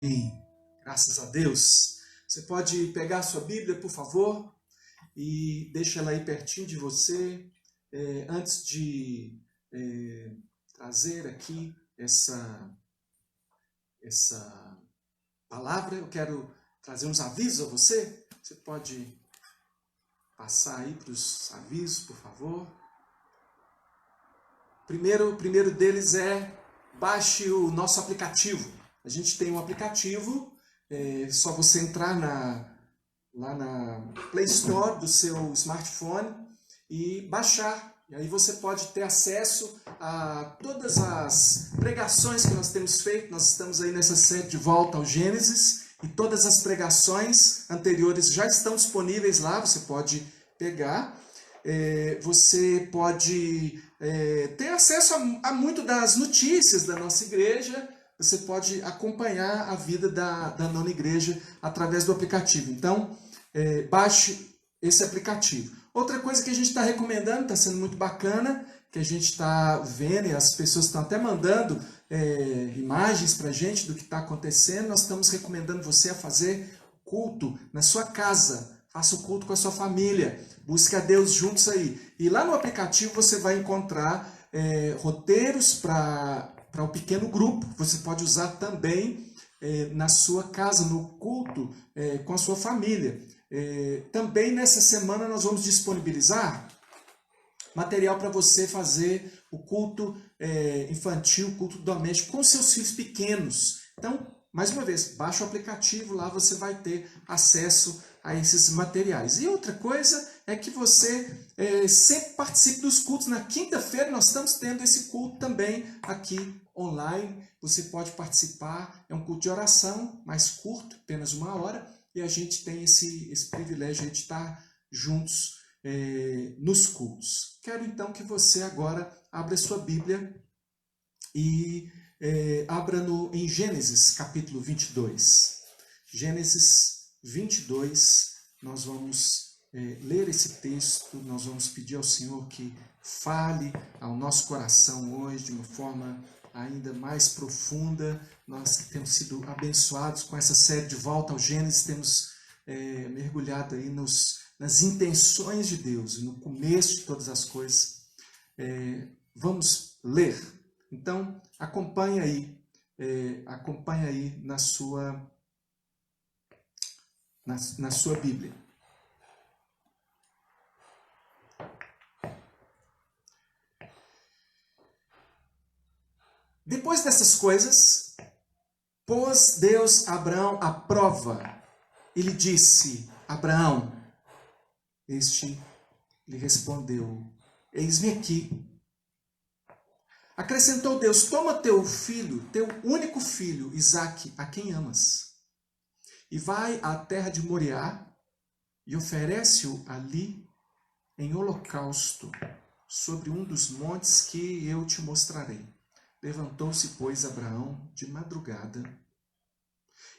Amém. Graças a Deus. Você pode pegar a sua Bíblia, por favor, e deixa ela aí pertinho de você. Antes de trazer aqui essa palavra, eu quero trazer uns avisos a você. Você pode passar aí para os avisos, por favor. O primeiro deles é baixe o nosso aplicativo. A gente tem um aplicativo, só você entrar lá na Play Store do seu smartphone e baixar. E aí você pode ter acesso a todas as pregações que nós temos feito. Nós estamos aí nessa série de volta ao Gênesis e todas as pregações anteriores já estão disponíveis lá, você pode pegar. Você pode ter acesso a muito das notícias da nossa igreja. Você pode acompanhar a vida da nona igreja através do aplicativo. Então, baixe esse aplicativo. Outra coisa que a gente está recomendando, está sendo muito bacana, que a gente está vendo e as pessoas estão até mandando imagens para a gente do que está acontecendo. Nós estamos recomendando você a fazer culto na sua casa. Faça o culto com a sua família. Busque a Deus juntos aí. E lá no aplicativo você vai encontrar roteiros para o pequeno grupo. Você pode usar também na sua casa, no culto, com a sua família. Também nessa semana nós vamos disponibilizar material para você fazer o culto infantil, o culto doméstico com seus filhos pequenos. Então, mais uma vez, baixa o aplicativo, lá você vai ter acesso a esses materiais. E outra coisa é que você sempre participe dos cultos. Na quinta-feira nós estamos tendo esse culto também aqui online. Você pode participar, é um culto de oração, mais curto, apenas 1 hora, e a gente tem esse privilégio de estar juntos nos cultos. Quero então que você agora abra sua Bíblia e abra em Gênesis capítulo 22. Gênesis 22, nós vamos ler esse texto, nós vamos pedir ao Senhor que fale ao nosso coração hoje de uma forma ainda mais profunda. Nós temos sido abençoados com essa série de volta ao Gênesis, temos mergulhado aí nas intenções de Deus, no começo de todas as coisas. Vamos ler. Então, acompanhe aí na sua Bíblia. Depois dessas coisas, pôs Deus Abraão à prova e lhe disse: Abraão. Este lhe respondeu: Eis-me aqui. Acrescentou Deus: Toma teu filho, teu único filho, Isaque, a quem amas, e vai à terra de Moriá e oferece-o ali em holocausto sobre um dos montes que eu te mostrarei. Levantou-se, pois, Abraão de madrugada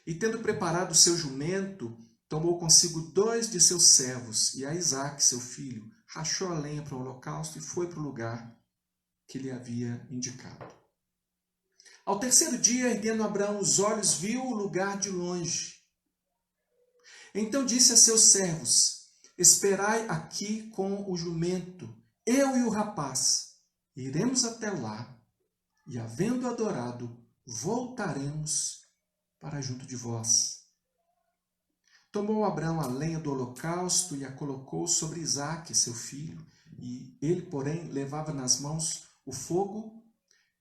e, tendo preparado o seu jumento, tomou consigo 2 de seus servos e a Isaque, seu filho, rachou a lenha para o holocausto e foi para o lugar que lhe havia indicado. Ao terceiro dia, erguendo Abraão os olhos, viu o lugar de longe. Então disse a seus servos: Esperai aqui com o jumento, eu e o rapaz. Iremos até lá, e havendo adorado, voltaremos para junto de vós. Tomou Abraão a lenha do holocausto e a colocou sobre Isaque, seu filho, e ele, porém, levava nas mãos o fogo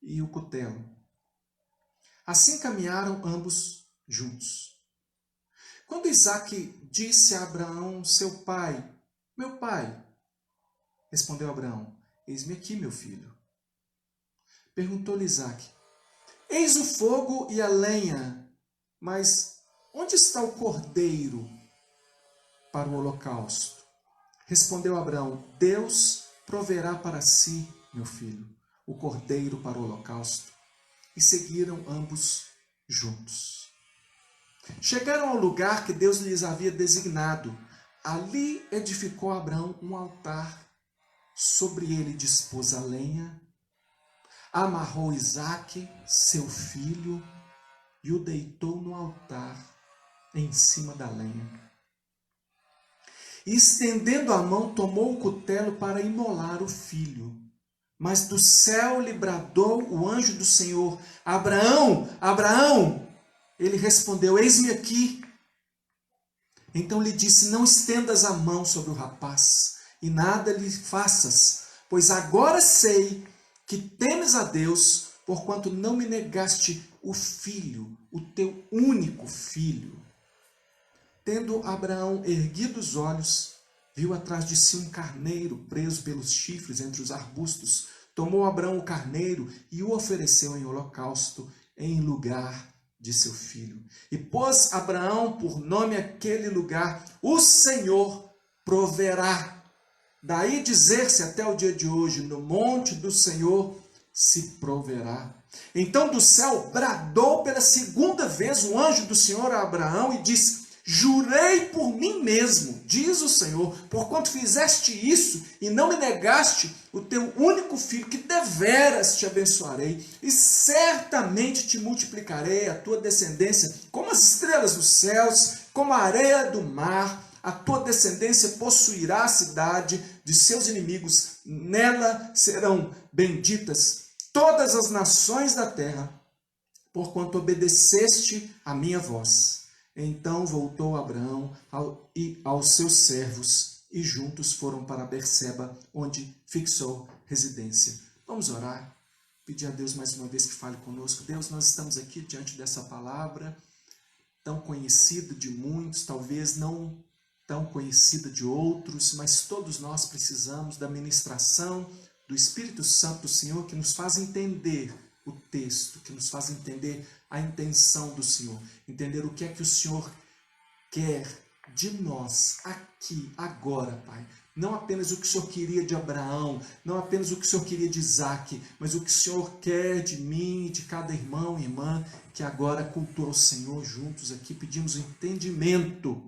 e o cutelo. Assim caminharam ambos juntos. Quando Isaque disse a Abraão, seu pai: Meu pai, respondeu Abraão: Eis-me aqui, meu filho. Perguntou-lhe Isaque: Eis o fogo e a lenha, mas onde está o cordeiro para o holocausto? Respondeu Abraão: Deus proverá para si, meu filho, o cordeiro para o holocausto. E seguiram ambos juntos. Chegaram ao lugar que Deus lhes havia designado. Ali edificou Abraão um altar. Sobre ele dispôs a lenha, amarrou Isaque, seu filho, e o deitou no altar, em cima da lenha. E estendendo a mão, tomou o cutelo para imolar o filho. Mas do céu lhe bradou o anjo do Senhor: Abraão, Abraão! Ele respondeu: eis-me aqui. Então lhe disse: não estendas a mão sobre o rapaz, e nada lhe faças, pois agora sei que temes a Deus, porquanto não me negaste o filho, o teu único filho. Tendo Abraão erguido os olhos, viu atrás de si um carneiro preso pelos chifres entre os arbustos. Tomou Abraão o carneiro e o ofereceu em holocausto em lugar de seu filho. E pôs Abraão por nome aquele lugar: o Senhor proverá. Daí dizer-se até o dia de hoje: no monte do Senhor se proverá. Então do céu bradou pela segunda vez o anjo do Senhor a Abraão e disse: jurei por mim mesmo, diz o Senhor, porquanto fizeste isso e não me negaste o teu único filho, que deveras te abençoarei e certamente te multiplicarei a tua descendência como as estrelas dos céus, como a areia do mar. A tua descendência possuirá a cidade de seus inimigos, nela serão benditas todas as nações da terra, porquanto obedeceste a minha voz. Então voltou Abraão aos seus servos, e juntos foram para Berseba, onde fixou residência. Vamos orar, pedir a Deus mais uma vez que fale conosco. Deus, nós estamos aqui diante dessa palavra, tão conhecida de muitos, talvez não tão conhecida de outros, mas todos nós precisamos da ministração do Espírito Santo do Senhor, que nos faz entender o texto, que nos faz entender a intenção do Senhor, entender o que é que o Senhor quer de nós aqui, agora, Pai. Não apenas o que o Senhor queria de Abraão, não apenas o que o Senhor queria de Isaac, mas o que o Senhor quer de mim e de cada irmão e irmã que agora cultua o Senhor juntos aqui. Pedimos o entendimento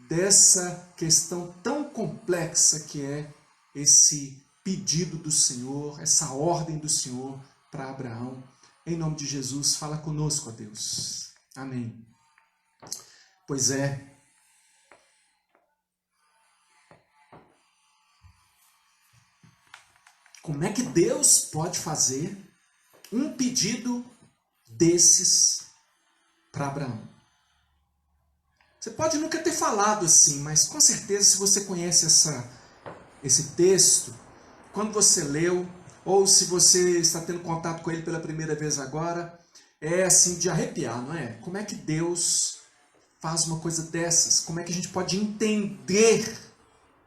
dessa questão tão complexa que é esse pedido do Senhor, essa ordem do Senhor para Abraão. Em nome de Jesus, fala conosco, ó Deus. Amém. Pois é. Como é que Deus pode fazer um pedido desses para Abraão? Você pode nunca ter falado assim, mas com certeza, se você conhece esse texto, quando você leu, ou se você está tendo contato com ele pela primeira vez agora, é assim de arrepiar, não é? Como é que Deus faz uma coisa dessas? Como é que a gente pode entender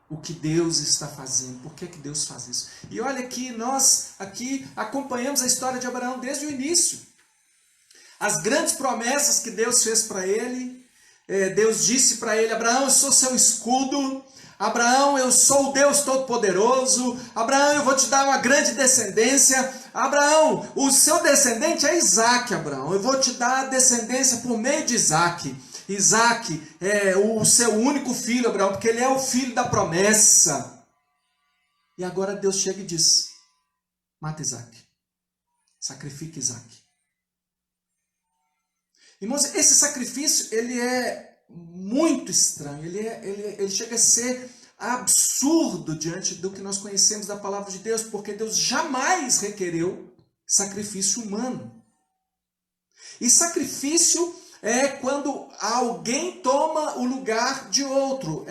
o que Deus está fazendo? Por que Deus faz isso? E olha que nós aqui acompanhamos a história de Abraão desde o início. As grandes promessas que Deus fez para ele. Deus disse para ele: Abraão, eu sou seu escudo. Abraão, eu sou o Deus Todo-Poderoso. Abraão, eu vou te dar uma grande descendência. Abraão, o seu descendente é Isaac, Abraão. Eu vou te dar a descendência por meio de Isaac. Isaac é o seu único filho, Abraão, porque ele é o filho da promessa. E agora Deus chega e diz: mata Isaac. Sacrifica Isaac. Irmãos, esse sacrifício, ele é muito estranho, ele chega a ser absurdo diante do que nós conhecemos da palavra de Deus, porque Deus jamais requereu sacrifício humano. E sacrifício é quando alguém toma o lugar de outro.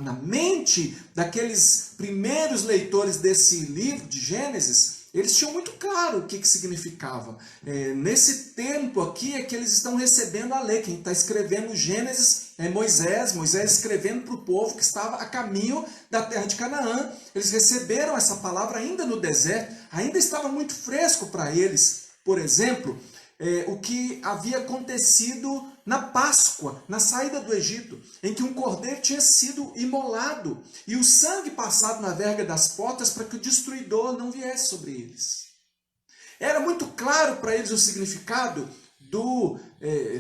Na mente daqueles primeiros leitores desse livro de Gênesis, eles tinham muito claro o que significava. Nesse tempo aqui é que eles estão recebendo a lei. Quem está escrevendo Gênesis é Moisés escrevendo para o povo que estava a caminho da terra de Canaã. Eles receberam essa palavra ainda no deserto, ainda estava muito fresco para eles. Por exemplo, o que havia acontecido na Páscoa, na saída do Egito, em que um cordeiro tinha sido imolado e o sangue passado na verga das portas para que o destruidor não viesse sobre eles. Era muito claro para eles o significado do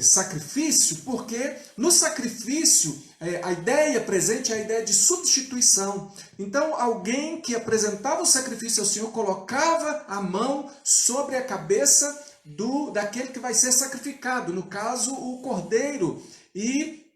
sacrifício, porque no sacrifício a ideia presente é a ideia de substituição. Então alguém que apresentava o sacrifício ao Senhor colocava a mão sobre a cabeça daquele que vai ser sacrificado, no caso o cordeiro. E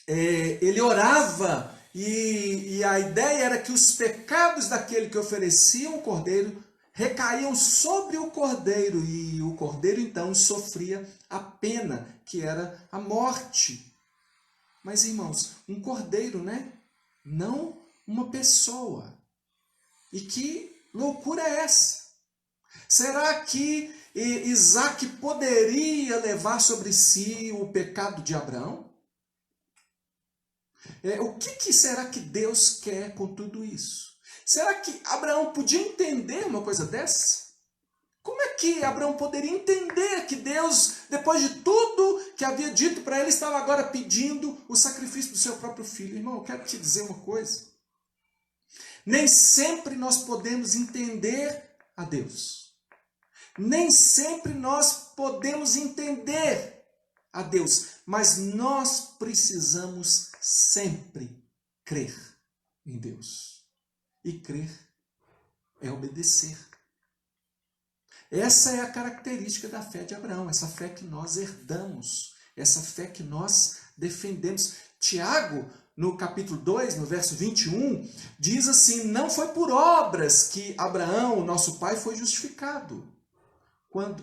ele orava, e a ideia era que os pecados daquele que oferecia o cordeiro recaíam sobre o cordeiro, e o cordeiro então sofria a pena, que era a morte. Mas, irmãos, um cordeiro, né? Não uma pessoa. E que loucura é essa? Será que Isaac poderia levar sobre si o pecado de Abraão? O que será que Deus quer com tudo isso? Será que Abraão podia entender uma coisa dessa? Como é que Abraão poderia entender que Deus, depois de tudo que havia dito para ele, estava agora pedindo o sacrifício do seu próprio filho? Irmão, eu quero te dizer uma coisa. Nem sempre nós podemos entender a Deus. Nem sempre nós podemos entender a Deus, mas nós precisamos sempre crer em Deus. E crer é obedecer. Essa é a característica da fé de Abraão, essa fé que nós herdamos, essa fé que nós defendemos. Tiago, no capítulo 2, no verso 21, diz assim: não foi por obras que Abraão, nosso pai, foi justificado.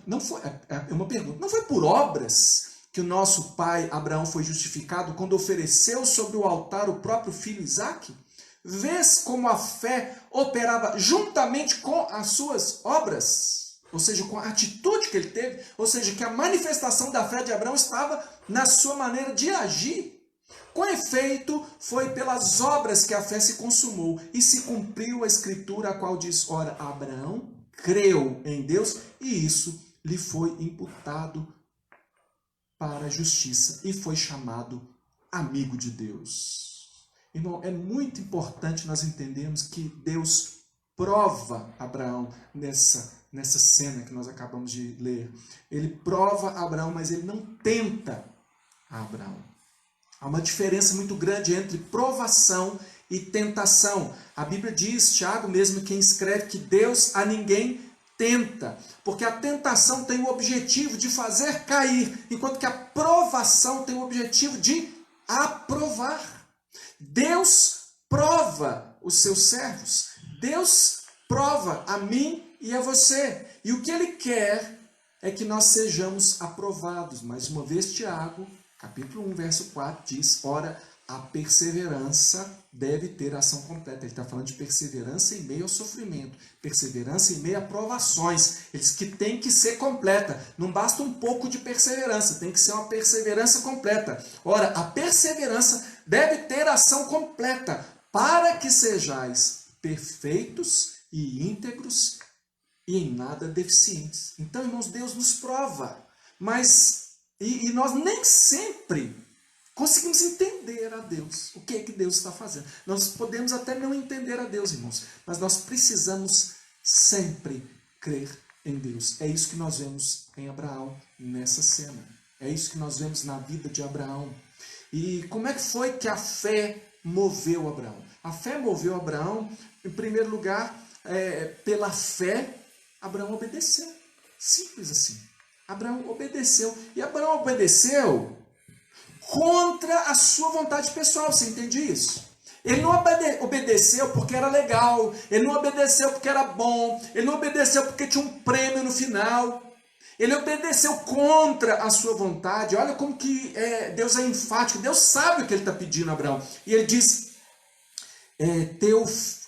Não foi, é uma pergunta. Não foi por obras que o nosso pai Abraão foi justificado quando ofereceu sobre o altar o próprio filho Isaque? Vês como a fé operava juntamente com as suas obras? Ou seja, com a atitude que ele teve, ou seja, que a manifestação da fé de Abraão estava na sua maneira de agir. Com efeito, foi pelas obras que a fé se consumou e se cumpriu a escritura, a qual diz: ora, Abraão creu em Deus e isso lhe foi imputado para a justiça e foi chamado amigo de Deus. Irmão, é muito importante nós entendermos que Deus prova Abraão nessa cena que nós acabamos de ler. Ele prova Abraão, mas ele não tenta Abraão. Há uma diferença muito grande entre provação e tentação. A Bíblia diz, Tiago mesmo quem escreve, que Deus a ninguém tenta, porque a tentação tem o objetivo de fazer cair, enquanto que a provação tem o objetivo de aprovar. Deus prova os seus servos. Deus prova a mim e a você. E o que Ele quer é que nós sejamos aprovados. Mais uma vez, Tiago, capítulo 1, verso 4, diz: ora, a perseverança deve ter ação completa. Ele está falando de perseverança em meio ao sofrimento, perseverança em meio a provações. Ele diz que tem que ser completa. Não basta um pouco de perseverança, tem que ser uma perseverança completa. Ora, a perseverança deve ter ação completa, para que sejais perfeitos e íntegros e em nada deficientes. Então, irmãos, Deus nos prova, mas e nós nem sempre conseguimos entender a Deus. O que é que Deus está fazendo? Nós podemos até não entender a Deus, irmãos, mas nós precisamos sempre crer em Deus. É isso que nós vemos em Abraão nessa cena. É isso que nós vemos na vida de Abraão. E como é que foi que a fé moveu Abraão? A fé moveu Abraão, em primeiro lugar, pela fé, Abraão obedeceu. Simples assim. Abraão obedeceu. E Abraão obedeceu contra a sua vontade pessoal. Você entende isso? Ele não obedeceu porque era legal. Ele não obedeceu porque era bom. Ele não obedeceu porque tinha um prêmio no final. Ele obedeceu contra a sua vontade. Olha como que Deus é enfático. Deus sabe o que ele está pedindo a Abraão. E ele diz: teu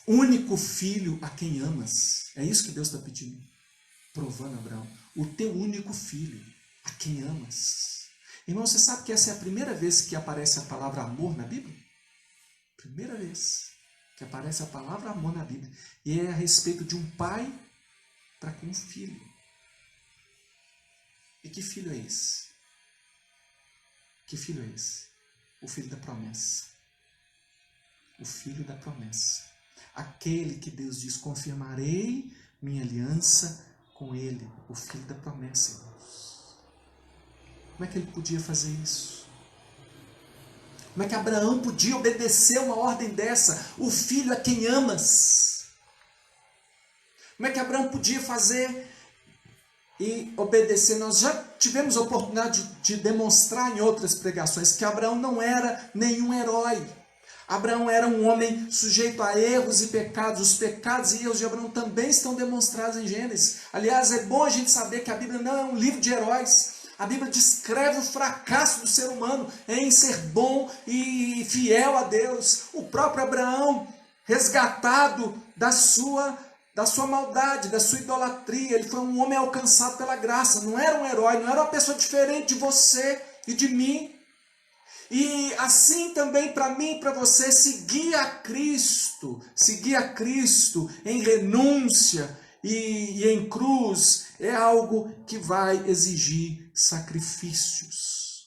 único filho a quem amas. É isso que Deus está pedindo. Provando Abraão. O teu único filho a quem amas. Irmão, você sabe que essa é a primeira vez que aparece a palavra amor na Bíblia? Primeira vez que aparece a palavra amor na Bíblia. E é a respeito de um pai para com um filho. E que filho é esse? Que filho é esse? O filho da promessa. O filho da promessa. Aquele que Deus diz: confirmarei minha aliança com ele. O filho da promessa, irmãos. Como é que ele podia fazer isso? Como é que Abraão podia obedecer uma ordem dessa? O filho a quem amas. Como é que Abraão podia fazer e obedecer. Nós já tivemos a oportunidade de demonstrar em outras pregações que Abraão não era nenhum herói. Abraão era um homem sujeito a erros e pecados. Os pecados e erros de Abraão também estão demonstrados em Gênesis. Aliás, é bom a gente saber que a Bíblia não é um livro de heróis. A Bíblia descreve o fracasso do ser humano em ser bom e fiel a Deus. O próprio Abraão, resgatado da sua maldade, da sua idolatria, ele foi um homem alcançado pela graça. Não era um herói, não era uma pessoa diferente de você e de mim. E assim também para mim e para você, seguir a Cristo em renúncia e em cruz, é algo que vai exigir sacrifícios.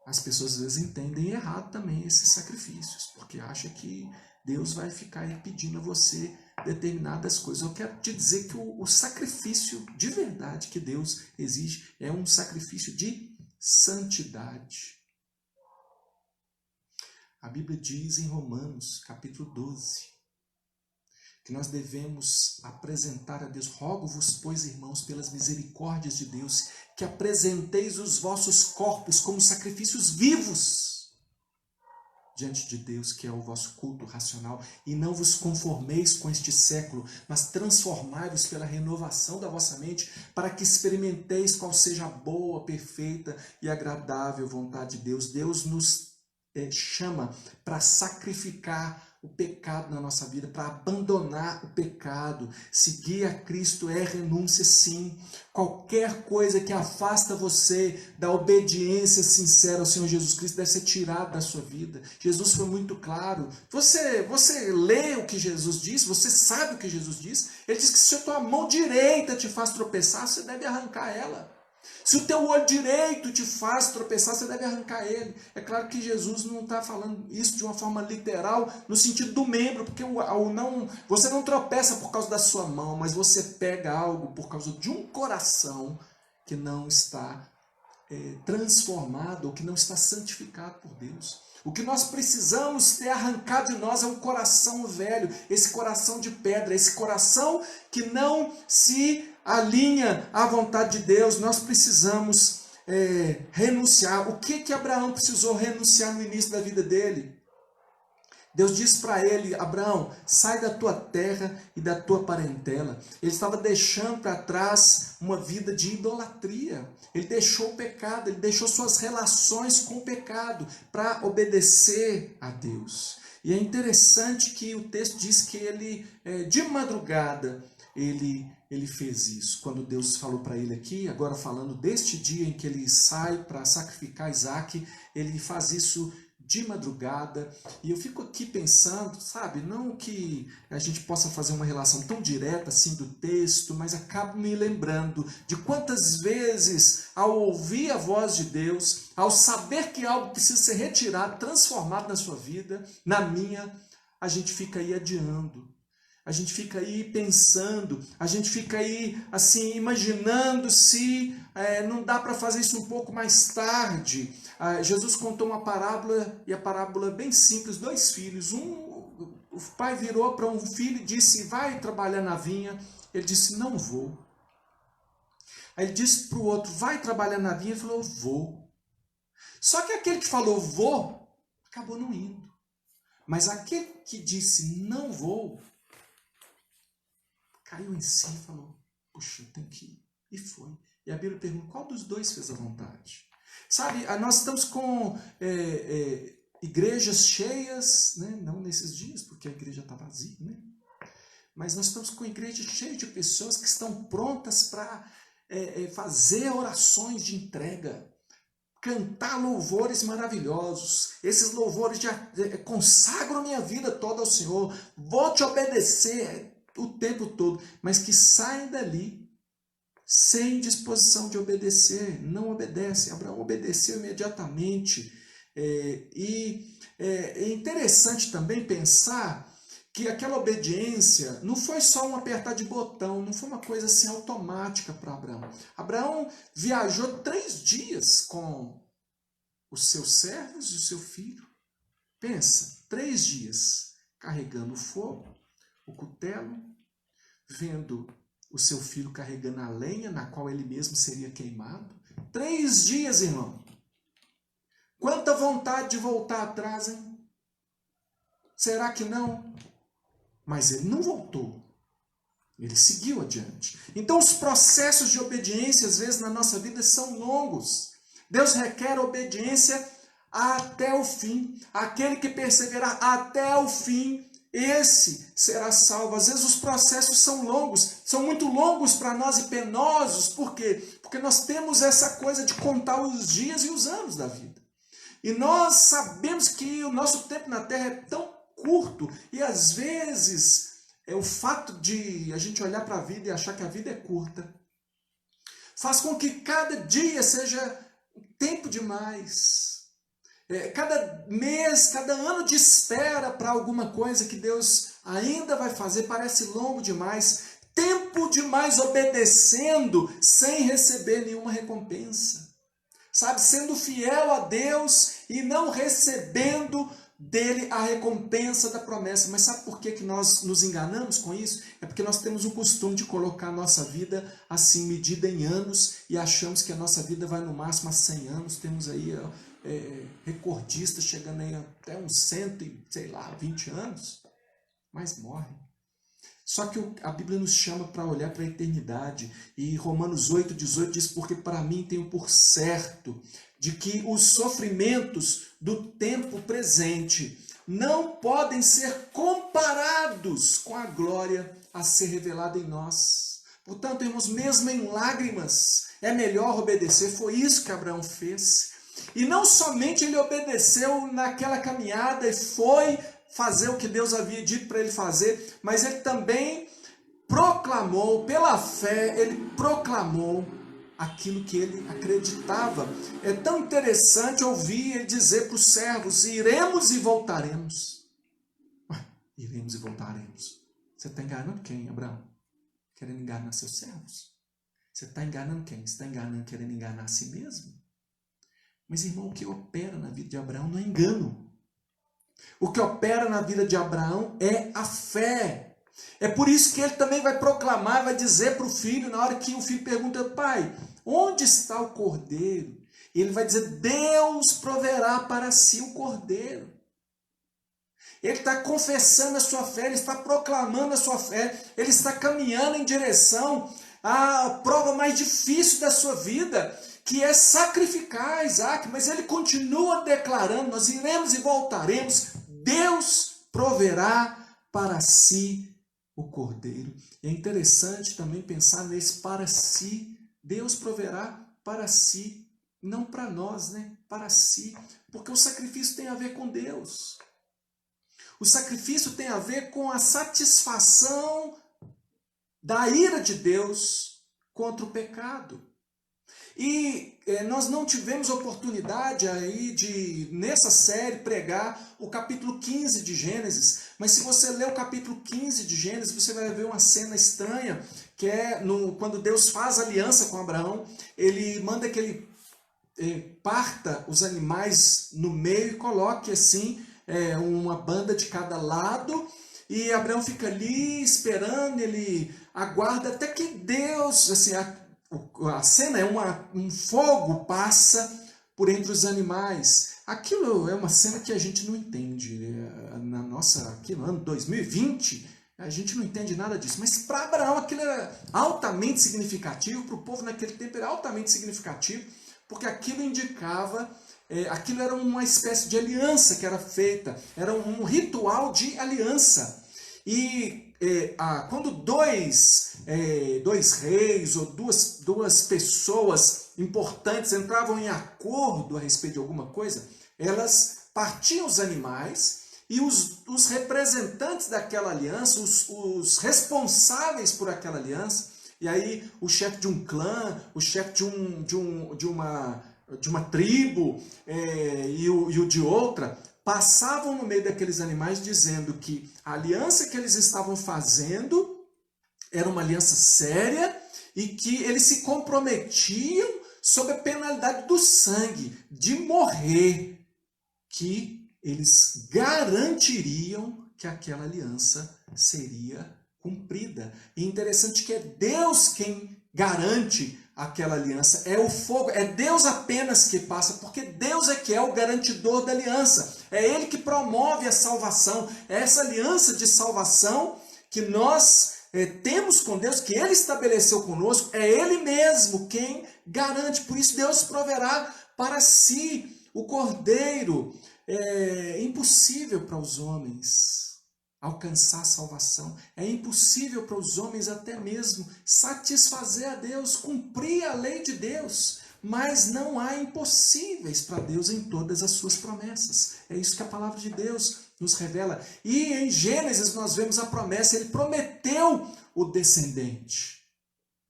As pessoas às vezes entendem errado também esses sacrifícios, porque acham que Deus vai ficar aí pedindo a você determinadas coisas. Eu quero te dizer que o sacrifício de verdade que Deus exige é um sacrifício de santidade. A Bíblia diz em Romanos, capítulo 12, que nós devemos apresentar a Deus. Rogo-vos, pois, irmãos, pelas misericórdias de Deus, que apresenteis os vossos corpos como sacrifícios vivos diante de Deus, que é o vosso culto racional, e não vos conformeis com este século, mas transformai-vos pela renovação da vossa mente, para que experimenteis qual seja a boa, perfeita e agradável vontade de Deus. Deus nos chama para sacrificar o pecado na nossa vida, para abandonar o pecado. Seguir a Cristo é renúncia, sim. Qualquer coisa que afasta você da obediência sincera ao Senhor Jesus Cristo deve ser tirada da sua vida. Jesus foi muito claro. Você lê o que Jesus disse, você sabe o que Jesus disse. Ele diz que se a tua mão direita te faz tropeçar, você deve arrancar ela. Se o teu olho direito te faz tropeçar, você deve arrancar ele. É claro que Jesus não está falando isso de uma forma literal, no sentido do membro, porque você não tropeça por causa da sua mão, mas você pega algo por causa de um coração que não está transformado, ou que não está santificado por Deus. O que nós precisamos ter arrancado de nós é um coração velho, esse coração de pedra, esse coração que não se alinha à vontade de Deus. Nós precisamos renunciar. O que Abraão precisou renunciar no início da vida dele? Deus disse para ele: Abraão, sai da tua terra e da tua parentela. Ele estava deixando para trás uma vida de idolatria. Ele deixou o pecado, ele deixou suas relações com o pecado para obedecer a Deus. E é interessante que o texto diz que ele, de madrugada, ele fez isso. Quando Deus falou para ele aqui, agora falando deste dia em que ele sai para sacrificar Isaac, ele faz isso de madrugada. E eu fico aqui pensando, sabe, não que a gente possa fazer uma relação tão direta assim do texto, mas acabo me lembrando de quantas vezes, ao ouvir a voz de Deus, ao saber que algo precisa ser retirado, transformado na sua vida, na minha, a gente fica aí adiando. A gente fica aí pensando, a gente fica aí assim imaginando se não dá para fazer isso um pouco mais tarde. Jesus contou uma parábola, e a parábola é bem simples: 2 filhos. O pai virou para um filho e disse: vai trabalhar na vinha. Ele disse: não vou. Aí ele disse para o outro: vai trabalhar na vinha. Ele falou: vou. Só que aquele que falou vou, acabou não indo. Mas aquele que disse não vou, caiu em si e falou: puxa, eu tenho que ir. E foi. E a Bíblia pergunta: qual dos dois fez a vontade? Sabe, nós estamos com igrejas cheias, né? Não nesses dias, porque a igreja está vazia, né? Mas nós estamos com igrejas cheias de pessoas que estão prontas para fazer orações de entrega, cantar louvores maravilhosos. Esses louvores consagram minha vida toda ao Senhor, vou te obedecer o tempo todo, mas que saem dali sem disposição de obedecer, não obedece. Abraão obedeceu imediatamente. É interessante também pensar que aquela obediência não foi só um apertar de botão, não foi uma coisa assim automática para Abraão. Abraão viajou 3 dias com os seus servos e o seu filho. Pensa, 3 dias carregando o fogo, o cutelo, vendo o seu filho carregando a lenha na qual ele mesmo seria queimado. 3 dias, irmão. Quanta vontade de voltar atrás, hein? Será que não? Mas ele não voltou. Ele seguiu adiante. Então os processos de obediência, às vezes, na nossa vida são longos. Deus requer obediência até o fim. Aquele que perseverar até o fim, esse será salvo. Às vezes os processos são longos, são muito longos para nós e penosos. Por quê? Porque nós temos essa coisa de contar os dias e os anos da vida. E nós sabemos que o nosso tempo na Terra é tão curto, e às vezes o fato de a gente olhar para a vida e achar que a vida é curta faz com que cada dia seja tempo demais. Cada mês, cada ano de espera para alguma coisa que Deus ainda vai fazer parece longo demais. Tempo demais obedecendo sem receber nenhuma recompensa. Sabe, sendo fiel a Deus e não recebendo dele a recompensa da promessa. Mas sabe por que nós nos enganamos com isso? É porque nós temos o costume de colocar a nossa vida assim, medida em anos, e achamos que a nossa vida vai no máximo a 100 anos. Temos aí recordistas chegando aí até uns 120 anos, mas morrem. Só que a Bíblia nos chama para olhar para a eternidade. E Romanos 8,18 diz: porque para mim tenho por certo de que os sofrimentos do tempo presente não podem ser comparados com a glória a ser revelada em nós. Portanto, irmãos, mesmo em lágrimas, é melhor obedecer. Foi isso que Abraão fez. E não somente ele obedeceu naquela caminhada e foi fazer o que Deus havia dito para ele fazer, mas ele também proclamou, pela fé, ele proclamou aquilo que ele acreditava. É tão interessante ouvir ele dizer para os servos: iremos e voltaremos. Iremos e voltaremos. Você está enganando quem, Abraão? Querendo enganar seus servos? Você está enganando quem? Você está enganando, querendo enganar a si mesmo? Mas, irmão, o que opera na vida de Abraão não é engano. O que opera na vida de Abraão é a fé. É por isso que ele também vai proclamar, vai dizer para o filho, na hora que o filho pergunta: pai, onde está o cordeiro? E ele vai dizer: Deus proverá para si o cordeiro. Ele está confessando a sua fé, ele está proclamando a sua fé, ele está caminhando em direção à prova mais difícil da sua vida, que é sacrificar Isaac, mas ele continua declarando: nós iremos e voltaremos, Deus proverá para si o cordeiro. E é interessante também pensar nesse para si. Deus proverá para si, não para nós, né? Para si, porque o sacrifício tem a ver com Deus. O sacrifício tem a ver com a satisfação da ira de Deus contra o pecado. E nós não tivemos oportunidade aí de, nessa série, pregar o capítulo 15 de Gênesis, mas se você ler o capítulo 15 de Gênesis, você vai ver uma cena estranha, que é quando Deus faz aliança com Abraão, ele manda que ele parta os animais no meio e coloque assim uma banda de cada lado, e Abraão fica ali esperando, ele aguarda até que Deus, assim, a cena é um fogo passa por entre os animais. Aquilo é uma cena que a gente não entende. Aqui no ano 2020, a gente não entende nada disso. Mas para Abraão aquilo era altamente significativo, para o povo naquele tempo era altamente significativo, porque aquilo indicava, aquilo era uma espécie de aliança que era feita, era um ritual de aliança. E quando dois reis ou duas pessoas importantes entravam em acordo a respeito de alguma coisa, elas partiam os animais e os representantes daquela aliança, os responsáveis por aquela aliança, e aí o chefe de um clã, o chefe de uma tribo e o de outra, passavam no meio daqueles animais dizendo que a aliança que eles estavam fazendo era uma aliança séria e que eles se comprometiam sob a penalidade do sangue, de morrer, que eles garantiriam que aquela aliança seria cumprida. E interessante que é Deus quem garante aquela aliança. É o fogo, é Deus apenas que passa, porque Deus é que é o garantidor da aliança. É Ele que promove a salvação. É essa aliança de salvação que nós temos com Deus, que Ele estabeleceu conosco, é Ele mesmo quem garante. Por isso Deus proverá para si o Cordeiro. É impossível para os homens alcançar a salvação. É impossível para os homens até mesmo satisfazer a Deus, cumprir a lei de Deus. Mas não há impossíveis para Deus em todas as suas promessas. É isso que a palavra de Deus nos revela. E em Gênesis nós vemos a promessa, ele prometeu o descendente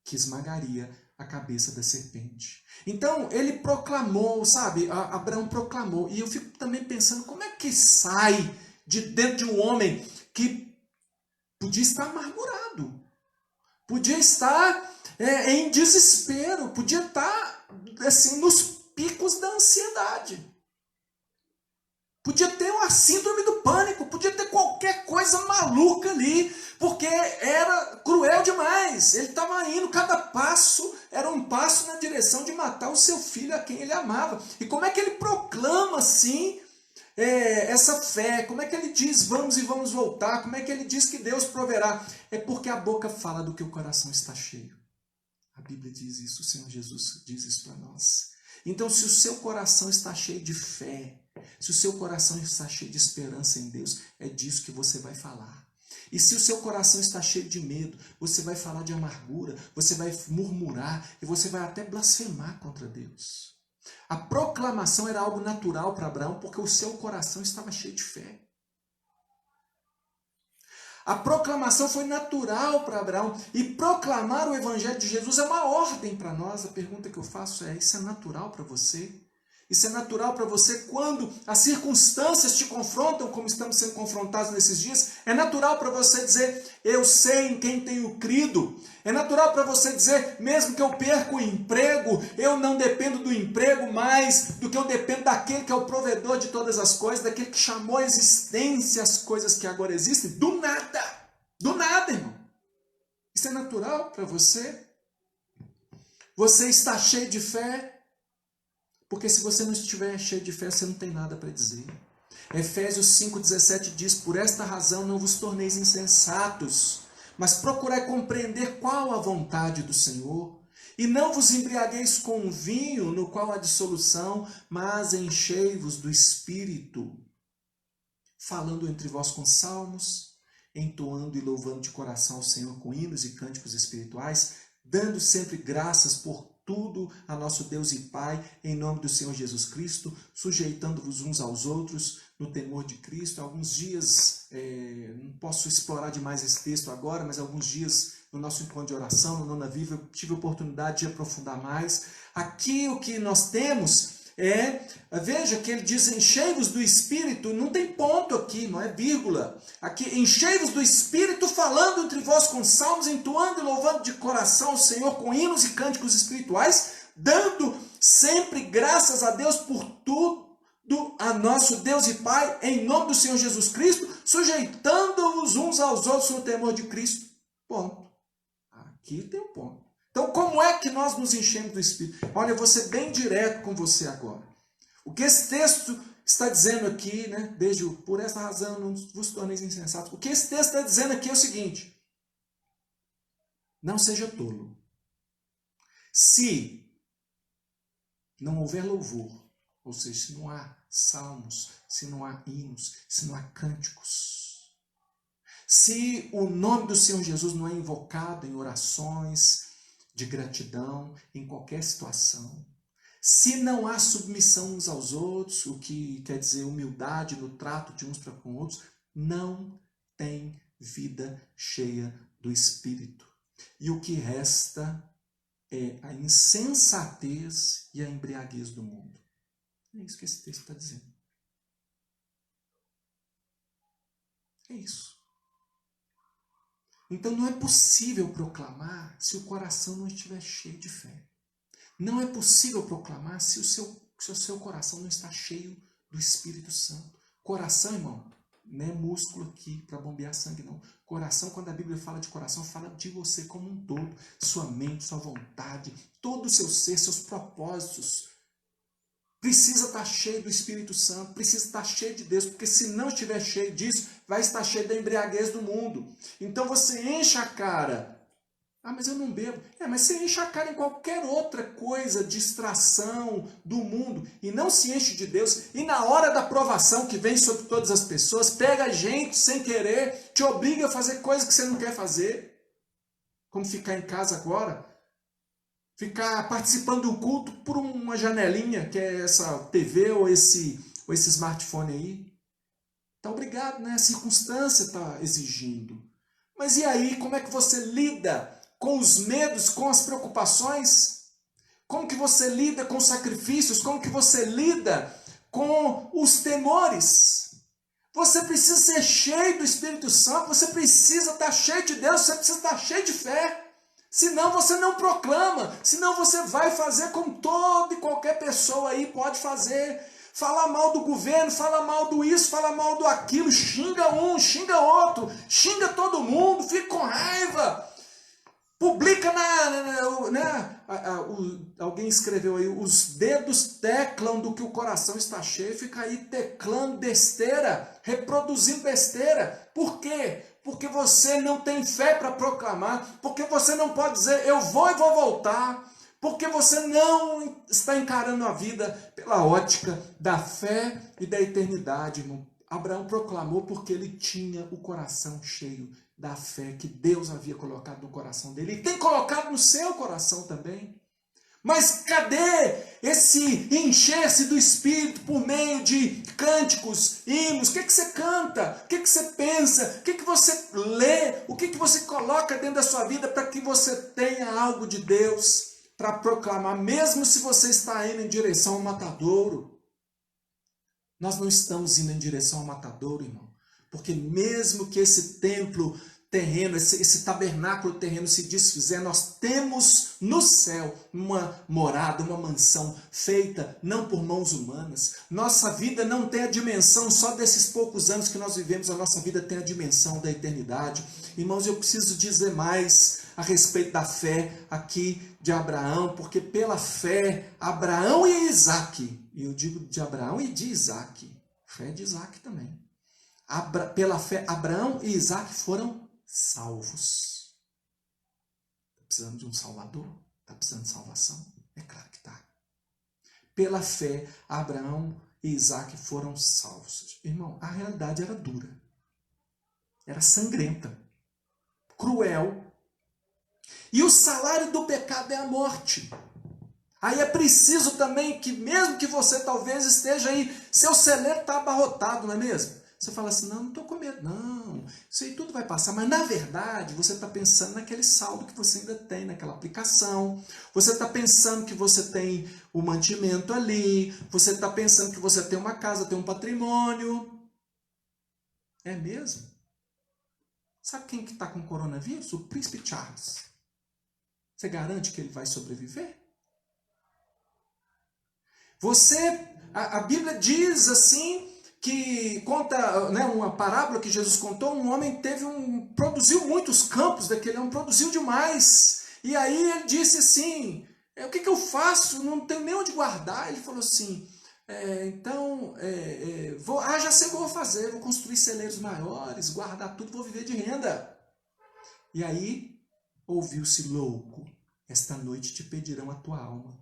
que esmagaria a cabeça da serpente. Então ele proclamou, sabe, Abraão proclamou. E eu fico também pensando, como é que sai de dentro de um homem que podia estar amargurado, podia estar em desespero, podia estar assim, nos picos da ansiedade, podia ter uma síndrome do pânico, podia ter qualquer coisa maluca ali, porque era cruel demais. Ele estava indo, cada passo era um passo na direção de matar o seu filho a quem ele amava. E como é que ele proclama assim essa fé? Como é que ele diz vamos e vamos voltar? Como é que ele diz que Deus proverá? É porque a boca fala do que o coração está cheio. A Bíblia diz isso, o Senhor Jesus diz isso para nós. Então, se o seu coração está cheio de fé, se o seu coração está cheio de esperança em Deus, é disso que você vai falar. E se o seu coração está cheio de medo, você vai falar de amargura, você vai murmurar e você vai até blasfemar contra Deus. A proclamação era algo natural para Abraão, porque o seu coração estava cheio de fé. A proclamação foi natural para Abraão. E proclamar o Evangelho de Jesus é uma ordem para nós. A pergunta que eu faço é, isso é natural para você? Isso é natural para você quando as circunstâncias te confrontam, como estamos sendo confrontados nesses dias? É natural para você dizer, eu sei em quem tenho crido. É natural para você dizer, mesmo que eu perca o emprego, eu não dependo do emprego mais do que eu dependo daquele que é o provedor de todas as coisas, daquele que chamou à existência as coisas que agora existem, do nada, irmão. Isso é natural para você? Você está cheio de fé? Porque se você não estiver cheio de fé, você não tem nada para dizer. Efésios 5,17 diz, por esta razão não vos torneis insensatos, mas procurai compreender qual a vontade do Senhor, e não vos embriagueis com vinho, no qual há dissolução, mas enchei-vos do Espírito, falando entre vós com salmos, entoando e louvando de coração ao Senhor com hinos e cânticos espirituais, dando sempre graças por tudo a nosso Deus e Pai, em nome do Senhor Jesus Cristo, sujeitando-vos uns aos outros no temor de Cristo. Alguns dias, não posso explorar demais esse texto agora, mas alguns dias no nosso encontro de oração, no Nona Viva, eu tive a oportunidade de aprofundar mais. Aqui o que nós temos veja que ele diz, enchei-vos do Espírito, não tem ponto aqui, não é vírgula. Aqui, enchei-vos do Espírito, falando entre vós com salmos, entoando e louvando de coração ao Senhor com hinos e cânticos espirituais, dando sempre graças a Deus por tudo, a nosso Deus e Pai, em nome do Senhor Jesus Cristo, sujeitando-vos uns aos outros no temor de Cristo. Ponto. Aqui tem um ponto. Então, como é que nós nos enchemos do Espírito? Olha, eu vou ser bem direto com você agora. O que esse texto está dizendo aqui, né? Desde por essa razão não vos torneis insensatos. O que esse texto está dizendo aqui é o seguinte: não seja tolo. Se não houver louvor, ou seja, se não há salmos, se não há hinos, se não há cânticos, se o nome do Senhor Jesus não é invocado em orações de gratidão, em qualquer situação, se não há submissão uns aos outros, o que quer dizer humildade no trato de uns para com outros, não tem vida cheia do Espírito. E o que resta é a insensatez e a embriaguez do mundo. É isso que esse texto está dizendo. É isso. Então não é possível proclamar se o coração não estiver cheio de fé. Não é possível proclamar se o seu coração não está cheio do Espírito Santo. Coração, irmão, Não é músculo aqui para bombear sangue, não. Coração, quando a Bíblia fala de coração, fala de você como um todo. Sua mente, sua vontade, todo o seu ser, seus propósitos. Precisa estar cheio do Espírito Santo, precisa estar cheio de Deus, porque se não estiver cheio disso, vai estar cheio da embriaguez do mundo. Então você enche a cara. Ah, mas eu não bebo. Mas você enche a cara em qualquer outra coisa, distração do mundo, e não se enche de Deus. E na hora da provação que vem sobre todas as pessoas, pega a gente sem querer, te obriga a fazer coisas que você não quer fazer. Como ficar em casa agora, ficar participando do culto por uma janelinha, que é essa TV ou esse smartphone aí. Tá obrigado, né? A circunstância está exigindo. Mas e aí, como é que você lida com os medos, com as preocupações? Como que você lida com os sacrifícios? Como que você lida com os temores? Você precisa ser cheio do Espírito Santo, você precisa estar cheio de Deus, você precisa estar cheio de fé. Senão você não proclama, senão você vai fazer como toda e qualquer pessoa aí pode fazer. Falar mal do governo, falar mal do isso, falar mal do aquilo, xinga um, xinga outro, xinga todo mundo, fica com raiva. Publica alguém escreveu aí, os dedos teclam do que o coração está cheio, fica aí teclando besteira, reproduzindo besteira. Por quê? Porque você não tem fé para proclamar, porque você não pode dizer, eu vou e vou voltar, porque você não está encarando a vida pela ótica da fé e da eternidade, irmão. Abraão proclamou porque ele tinha o coração cheio da fé que Deus havia colocado no coração dele. E tem colocado no seu coração também. Mas cadê esse encher-se do Espírito por meio de cânticos, hinos? O que você canta? O que você pensa? O que você lê? O que você coloca dentro da sua vida para que você tenha algo de Deus para proclamar, mesmo se você está indo em direção ao matadouro? Nós não estamos indo em direção ao matadouro, irmão. Porque mesmo que esse templo terreno, esse tabernáculo terreno se desfizer, nós temos no céu uma morada, uma mansão feita não por mãos humanas. Nossa vida não tem a dimensão só desses poucos anos que nós vivemos, a nossa vida tem a dimensão da eternidade. Irmãos, eu preciso dizer mais a respeito da fé aqui de Abraão, porque pela fé, Abraão e Isaac, e eu digo de Abraão e de Isaac, fé de Isaac também. Pela fé, Abraão e Isaac foram salvos. Está precisando de um salvador? Está precisando de salvação? É claro que está. Pela fé, Abraão e Isaac foram salvos. Irmão, a realidade era dura. Era sangrenta. Cruel. E o salário do pecado é a morte. Aí é preciso também que, mesmo que você talvez esteja aí, seu celeiro está abarrotado, não é mesmo? Você fala assim, não estou com medo, não, isso aí tudo vai passar. Mas na verdade, você está pensando naquele saldo que você ainda tem naquela aplicação. Você está pensando que você tem o mantimento ali. Você está pensando que você tem uma casa, tem um patrimônio. É mesmo? Sabe quem que está com coronavírus? O príncipe Charles. Você garante que ele vai sobreviver? A Bíblia diz assim, que conta, né, uma parábola que Jesus contou, um homem produziu muitos campos daquele homem, produziu demais. E aí ele disse assim, o que eu faço? Não tenho nem onde guardar. Ele falou assim, já sei o que eu vou fazer, vou construir celeiros maiores, guardar tudo, vou viver de renda. E aí ouviu-se louco, esta noite te pedirão a tua alma.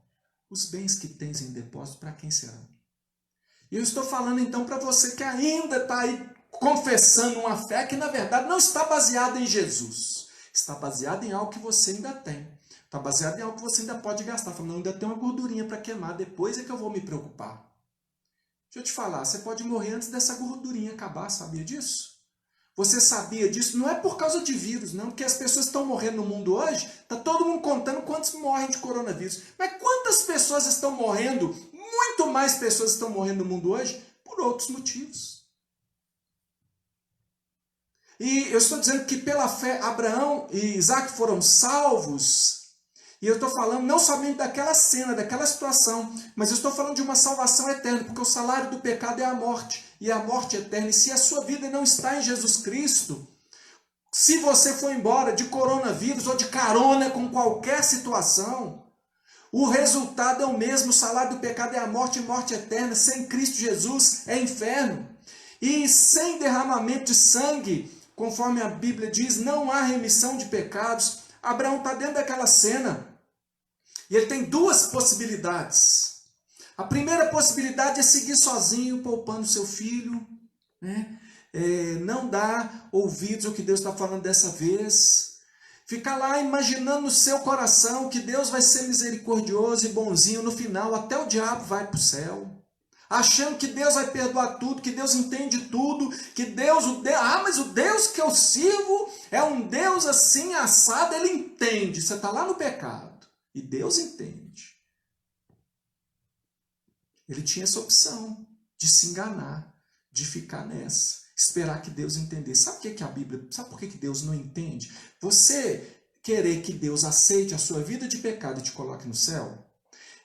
Os bens que tens em depósito, para quem serão? E eu estou falando então para você que ainda está aí confessando uma fé que na verdade não está baseada em Jesus. Está baseada em algo que você ainda tem. Está baseada em algo que você ainda pode gastar. Falando, ainda tem uma gordurinha para queimar, depois é que eu vou me preocupar. Deixa eu te falar, você pode morrer antes dessa gordurinha acabar, sabia disso? Você sabia disso? Não é por causa de vírus, não, porque as pessoas estão morrendo no mundo hoje, está todo mundo contando quantos morrem de coronavírus. Mas quantas pessoas estão morrendo? Muito mais pessoas estão morrendo no mundo hoje por outros motivos. E eu estou dizendo que pela fé Abraão e Isaac foram salvos. E eu estou falando não somente daquela cena, daquela situação, mas eu estou falando de uma salvação eterna, porque o salário do pecado é a morte. e a morte eterna. E se a sua vida não está em Jesus Cristo, se você for embora de coronavírus ou de carona com qualquer situação, o resultado é o mesmo. O salário do pecado é a morte e morte eterna. Sem Cristo Jesus é inferno. E sem derramamento de sangue, conforme a Bíblia diz, não há remissão de pecados. Abraão está dentro daquela cena e ele tem duas possibilidades. A primeira possibilidade é seguir sozinho, poupando seu filho, né? Não dar ouvidos ao que Deus está falando dessa vez. Ficar lá imaginando no seu coração que Deus vai ser misericordioso e bonzinho no final, até o diabo vai para o céu. Achando que Deus vai perdoar tudo, que Deus entende tudo, que mas o Deus que eu sirvo é um Deus assim, assado, ele entende. Você está lá no pecado e Deus entende. Ele tinha essa opção de se enganar, de ficar nessa, esperar que Deus entendesse. Sabe o que a Bíblia, sabe por que Deus não entende? Você querer que Deus aceite a sua vida de pecado e te coloque no céu,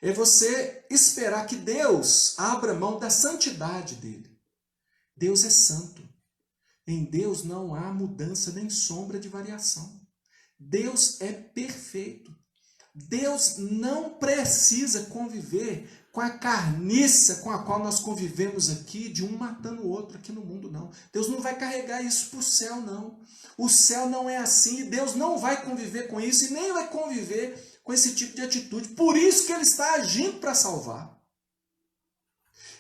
é você esperar que Deus abra mão da santidade dele. Deus é santo. Em Deus não há mudança nem sombra de variação. Deus é perfeito. Deus não precisa conviver com a carniça com a qual nós convivemos aqui, de um matando o outro aqui no mundo, não. Deus não vai carregar isso para o céu, não. O céu não é assim, Deus não vai conviver com isso e nem vai conviver com esse tipo de atitude. Por isso que ele está agindo para salvar.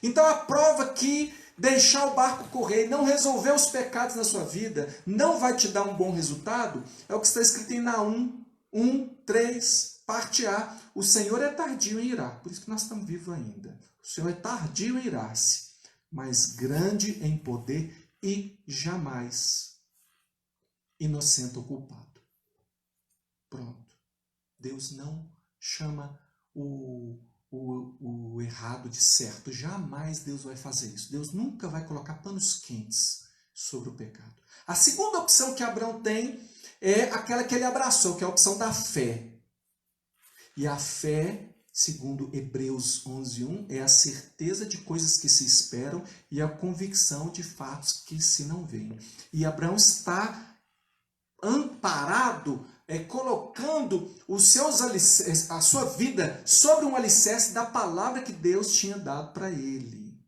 Então a prova que deixar o barco correr e não resolver os pecados na sua vida não vai te dar um bom resultado é o que está escrito em Naum 1:3. Parte A, o Senhor é tardio em irar, por isso que nós estamos vivos ainda. O Senhor é tardio em irar-se, mas grande em poder e jamais inocente ou culpado. Pronto. Deus não chama o errado de certo. Jamais Deus vai fazer isso. Deus nunca vai colocar panos quentes sobre o pecado. A segunda opção que Abraão tem é aquela que ele abraçou, que é a opção da fé. E a fé, segundo Hebreus 11:1, é a certeza de coisas que se esperam e a convicção de fatos que se não veem. E Abraão está amparado, colocando a sua vida sobre um alicerce da palavra que Deus tinha dado para ele.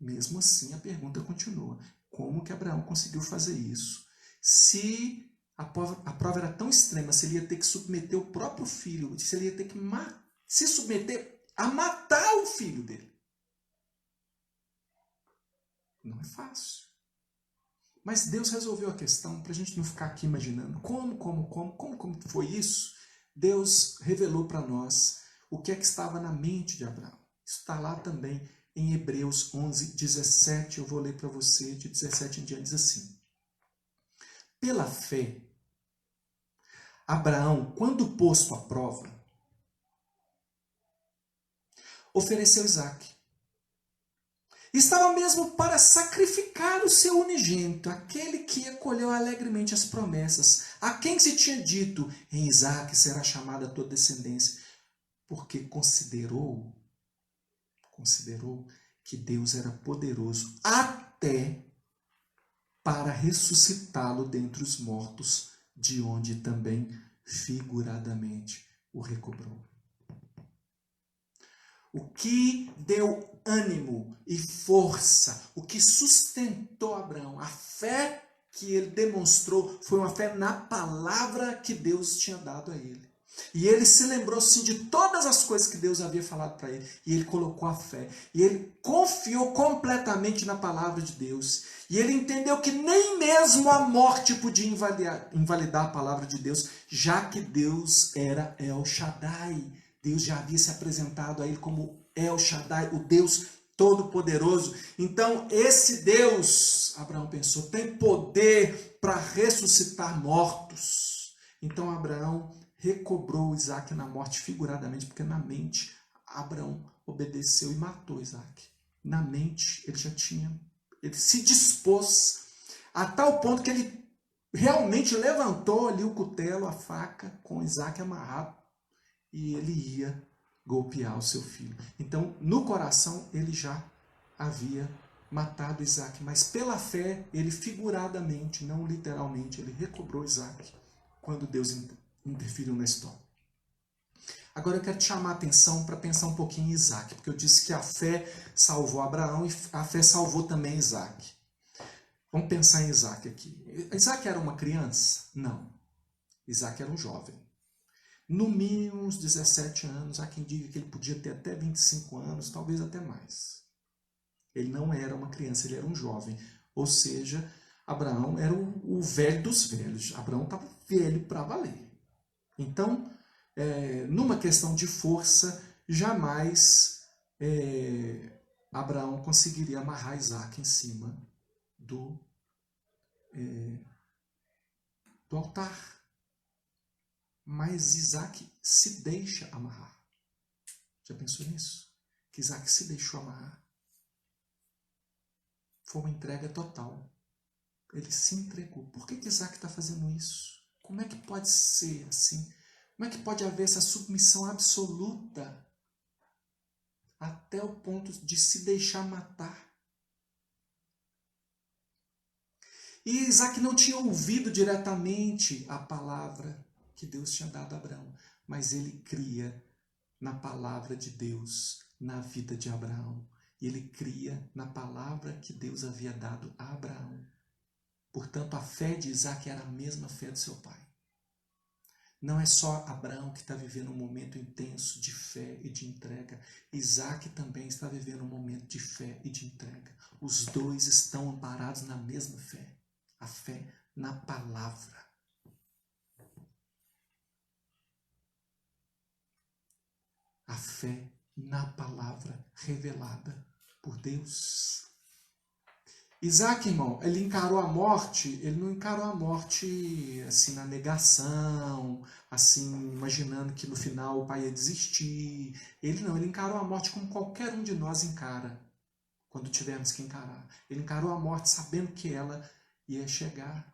Mesmo assim, a pergunta continua. Como que Abraão conseguiu fazer isso? Se a prova era tão extrema, se ele ia ter que submeter o próprio filho, se ele ia ter que se submeter a matar o filho dele. Não é fácil. Mas Deus resolveu a questão para a gente não ficar aqui imaginando como foi isso. Deus revelou para nós o que é que estava na mente de Abraão. Isso está lá também em Hebreus 11:17. Eu vou ler para você, de 17 em diante, diz assim. Pela fé, Abraão, quando posto à prova, ofereceu Isaque. Estava mesmo para sacrificar o seu unigênito, aquele que acolheu alegremente as promessas, a quem se tinha dito, em Isaque será chamada a tua descendência, porque considerou que Deus era poderoso até para ressuscitá-lo dentre os mortos, de onde também figuradamente o recobrou. O que deu ânimo e força, o que sustentou Abraão, a fé que ele demonstrou, foi uma fé na palavra que Deus tinha dado a ele. E ele se lembrou sim de todas as coisas que Deus havia falado para ele. E ele colocou a fé. E ele confiou completamente na palavra de Deus. E ele entendeu que nem mesmo a morte podia invalidar a palavra de Deus, já que Deus era El Shaddai. Deus já havia se apresentado a ele como El Shaddai, o Deus Todo-Poderoso. Então esse Deus, Abraão pensou, tem poder para ressuscitar mortos. Então Abraão recobrou Isaque na morte figuradamente, porque na mente Abraão obedeceu e matou Isaque. Na mente ele se dispôs a tal ponto que ele realmente levantou ali o cutelo, a faca, com Isaque amarrado, e ele ia golpear o seu filho. Então, no coração, ele já havia matado Isaac, mas pela fé, ele figuradamente, não literalmente, ele recobrou Isaac quando Deus interferiu na história. Agora eu quero te chamar a atenção para pensar um pouquinho em Isaac, porque eu disse que a fé salvou Abraão e a fé salvou também Isaac. Vamos pensar em Isaac aqui. Isaac era uma criança? Não. Isaac era um jovem. No mínimo uns 17 anos, há quem diga que ele podia ter até 25 anos, talvez até mais. Ele não era uma criança, ele era um jovem. Ou seja, Abraão era o velho dos velhos. Abraão estava velho para valer. Então, numa questão de força, jamais Abraão conseguiria amarrar Isaac em cima do altar. Mas Isaac se deixa amarrar. Já pensou nisso? Que Isaac se deixou amarrar. Foi uma entrega total. Ele se entregou. Por que Isaac está fazendo isso? Como é que pode ser assim? Como é que pode haver essa submissão absoluta até o ponto de se deixar matar? E Isaac não tinha ouvido diretamente a palavra que Deus tinha dado a Abraão, mas ele cria na palavra de Deus na vida de Abraão. E ele cria na palavra que Deus havia dado a Abraão. Portanto, a fé de Isaac era a mesma fé do seu pai. Não é só Abraão que está vivendo um momento intenso de fé e de entrega. Isaac também está vivendo um momento de fé e de entrega. Os dois estão amparados na mesma fé. A fé na palavra. A fé na palavra revelada por Deus. Isaac, irmão, ele encarou a morte, ele não encarou a morte assim na negação, assim imaginando que no final o pai ia desistir. Ele encarou a morte como qualquer um de nós encara, quando tivermos que encarar. Ele encarou a morte sabendo que ela ia chegar.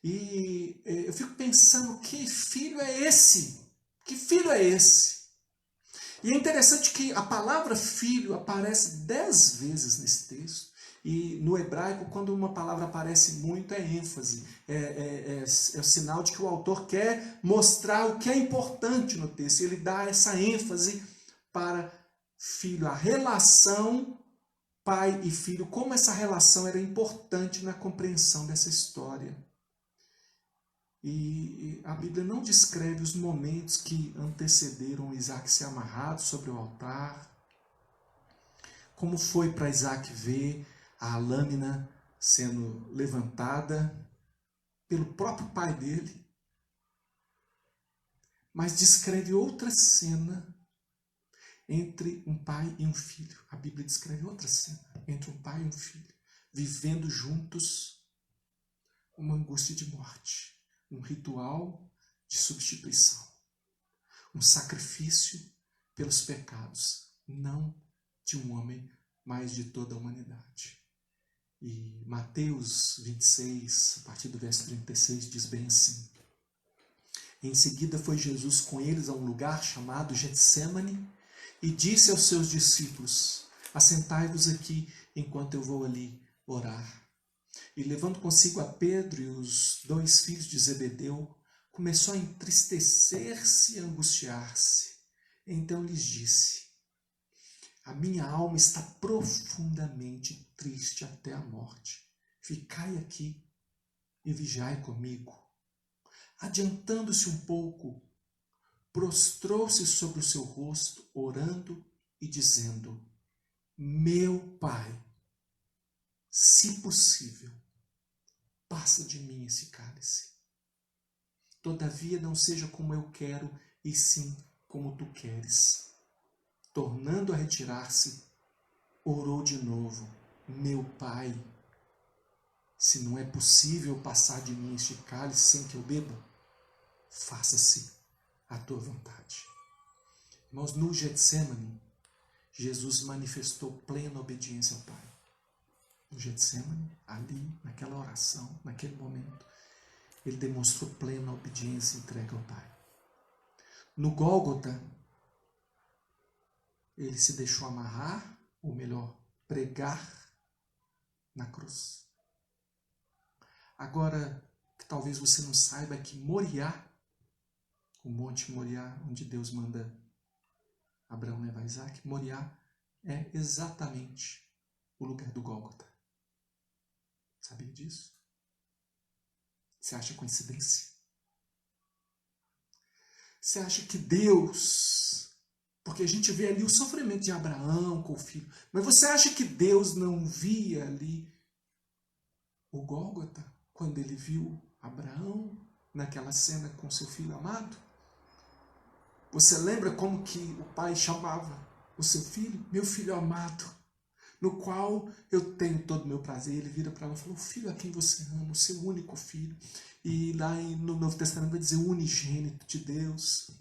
E eu fico pensando, que filho é esse? Que filho é esse? E é interessante que a palavra filho aparece 10 vezes nesse texto. E no hebraico, quando uma palavra aparece muito, é ênfase. É o sinal de que o autor quer mostrar o que é importante no texto. E ele dá essa ênfase para filho. A relação pai e filho, como essa relação era importante na compreensão dessa história. E a Bíblia não descreve os momentos que antecederam Isaac ser amarrado sobre o altar. Como foi para Isaac ver a lâmina sendo levantada pelo próprio pai dele. Mas descreve outra cena entre um pai e um filho. A Bíblia descreve outra cena entre um pai e um filho, vivendo juntos uma angústia de morte. Um ritual de substituição. Um sacrifício pelos pecados, não de um homem, mas de toda a humanidade. E Mateus 26, a partir do verso 36, diz bem assim: Em seguida foi Jesus com eles a um lugar chamado Getsêmani e disse aos seus discípulos: Assentai-vos aqui enquanto eu vou ali orar. E levando consigo a Pedro e os 2 filhos de Zebedeu, começou a entristecer-se e angustiar-se. Então lhes disse: A minha alma está profundamente triste até a morte. Ficai aqui e vigiai comigo. Adiantando-se um pouco, prostrou-se sobre o seu rosto, orando e dizendo: Meu Pai, se possível, passa de mim esse cálice. Todavia não seja como eu quero, e sim como tu queres. Tornando a retirar-se, orou de novo: Meu Pai, se não é possível passar de mim este cálice sem que eu beba, faça-se a tua vontade. Irmãos, no Getsêmani, Jesus manifestou plena obediência ao Pai. No Getsêmani, ali, naquela oração, naquele momento, ele demonstrou plena obediência e entrega ao Pai. No Gólgota, ele se deixou amarrar, ou melhor, pregar na cruz. Agora, que talvez você não saiba que Moriá, o Monte Moriá, onde Deus manda Abraão levar Isaac, Moriá é exatamente o lugar do Gólgota. Sabia disso? Você acha coincidência? Você acha que Deus... Porque a gente vê ali o sofrimento de Abraão com o filho. Mas você acha que Deus não via ali o Gólgota quando ele viu Abraão naquela cena com seu filho amado? Você lembra como que o pai chamava o seu filho? Meu filho amado, no qual eu tenho todo o meu prazer. Ele vira para ela e falou, o filho a quem você ama, o seu único filho. E lá no Novo Testamento vai dizer o unigênito de Deus.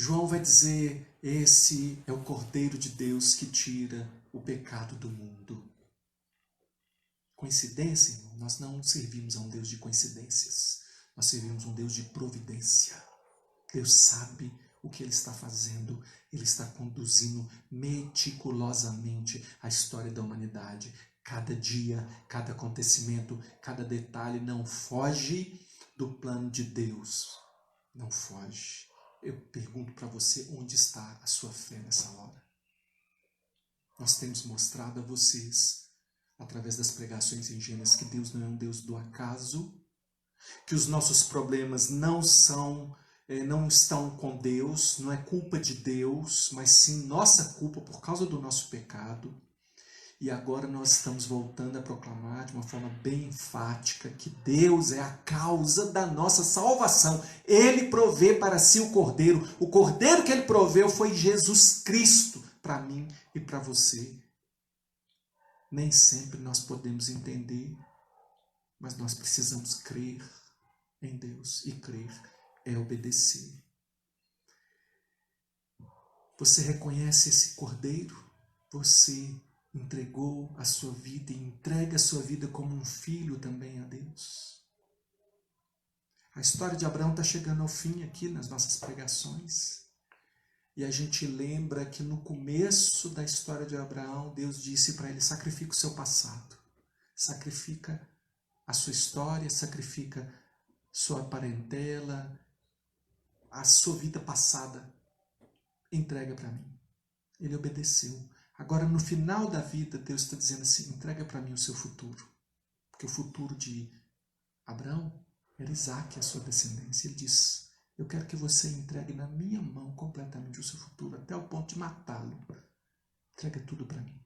João vai dizer, esse é o Cordeiro de Deus que tira o pecado do mundo. Coincidência, irmão? Nós não servimos a um Deus de coincidências. Nós servimos a um Deus de providência. Deus sabe o que Ele está fazendo. Ele está conduzindo meticulosamente a história da humanidade. Cada dia, cada acontecimento, cada detalhe não foge do plano de Deus. Não foge. Eu pergunto para você, onde está a sua fé nessa hora? Nós temos mostrado a vocês, através das pregações em Gênesis, que Deus não é um Deus do acaso, que os nossos problemas não estão com Deus, não é culpa de Deus, mas sim nossa culpa por causa do nosso pecado. E agora nós estamos voltando a proclamar de uma forma bem enfática que Deus é a causa da nossa salvação. Ele provê para si o Cordeiro. O Cordeiro que Ele proveu foi Jesus Cristo para mim e para você. Nem sempre nós podemos entender, mas nós precisamos crer em Deus. E crer é obedecer. Você reconhece esse Cordeiro? Você entregou a sua vida e entrega a sua vida como um filho também a Deus. A história de Abraão está chegando ao fim aqui nas nossas pregações. E a gente lembra que no começo da história de Abraão, Deus disse para ele, sacrifica o seu passado. Sacrifica a sua história, sacrifica sua parentela, a sua vida passada. Entrega para mim. Ele obedeceu. Agora, no final da vida, Deus está dizendo assim, entrega para mim o seu futuro. Porque o futuro de Abraão era Isaac, a sua descendência. Ele diz, eu quero que você entregue na minha mão completamente o seu futuro, até o ponto de matá-lo. Entrega tudo para mim.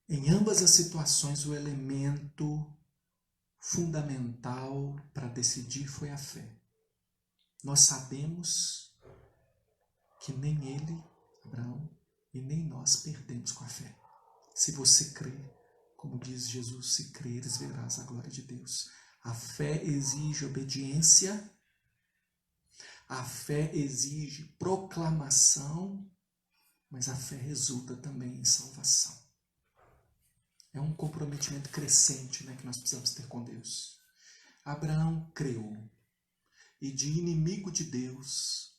Em ambas as situações, o elemento fundamental para decidir foi a fé. Nós sabemos que nem ele, Abraão, e nem nós perdemos com a fé. Se você crer, como diz Jesus, se creres, verás a glória de Deus. A fé exige obediência, a fé exige proclamação, mas a fé resulta também em salvação. É um comprometimento crescente, que nós precisamos ter com Deus. Abraão creu, e de inimigo de Deus,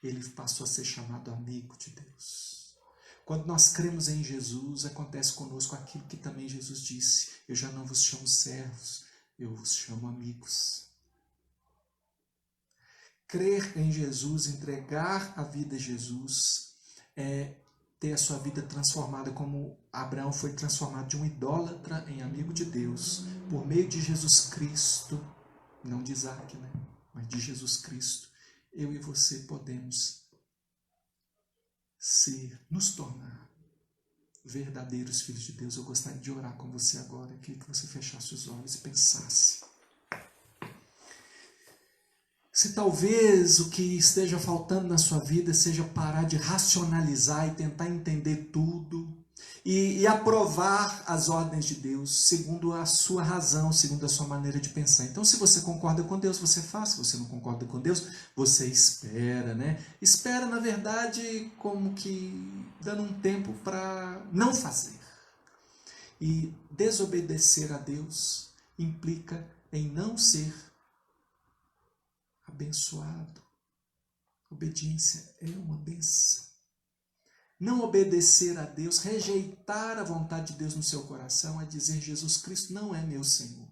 ele passou a ser chamado amigo de Deus. Quando nós cremos em Jesus, acontece conosco aquilo que também Jesus disse. Eu já não vos chamo servos, eu vos chamo amigos. Crer em Jesus, entregar a vida a Jesus, é ter a sua vida transformada, como Abraão foi transformado de um idólatra em amigo de Deus, por meio de Jesus Cristo, não de Isaac, mas de Jesus Cristo. Eu e você podemos nos tornar verdadeiros filhos de Deus. Eu gostaria de orar com você agora. Eu queria que você fechasse os olhos e pensasse. Se talvez o que esteja faltando na sua vida seja parar de racionalizar e tentar entender tudo e aprovar as ordens de Deus segundo a sua razão, segundo a sua maneira de pensar. Então, se você concorda com Deus, você faz. Se você não concorda com Deus, você espera, Espera, na verdade, como que dando um tempo para não fazer. E desobedecer a Deus implica em não ser abençoado. Obediência é uma bênção. Não obedecer a Deus, rejeitar a vontade de Deus no seu coração, é dizer: Jesus Cristo não é meu Senhor.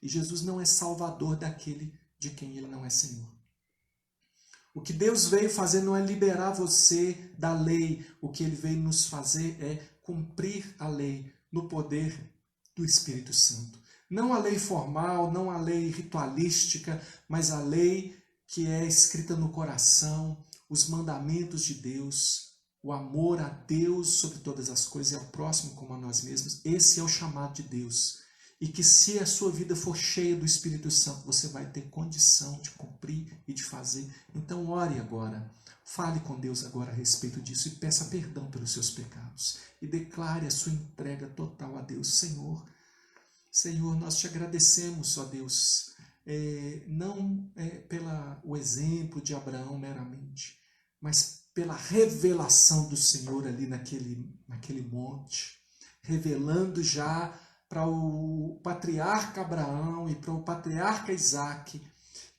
E Jesus não é salvador daquele de quem ele não é Senhor. O que Deus veio fazer não é liberar você da lei. O que ele veio nos fazer é cumprir a lei no poder do Espírito Santo. Não a lei formal, não a lei ritualística, mas a lei que é escrita no coração, os mandamentos de Deus, o amor a Deus sobre todas as coisas e ao próximo como a nós mesmos. Esse é o chamado de Deus. E que se a sua vida for cheia do Espírito Santo, você vai ter condição de cumprir e de fazer. Então ore agora, fale com Deus agora a respeito disso e peça perdão pelos seus pecados. E declare a sua entrega total a Deus. Senhor, nós te agradecemos, ó Deus, não pelo exemplo de Abraão meramente, mas pela revelação do Senhor ali naquele monte, revelando já para o patriarca Abraão e para o patriarca Isaque,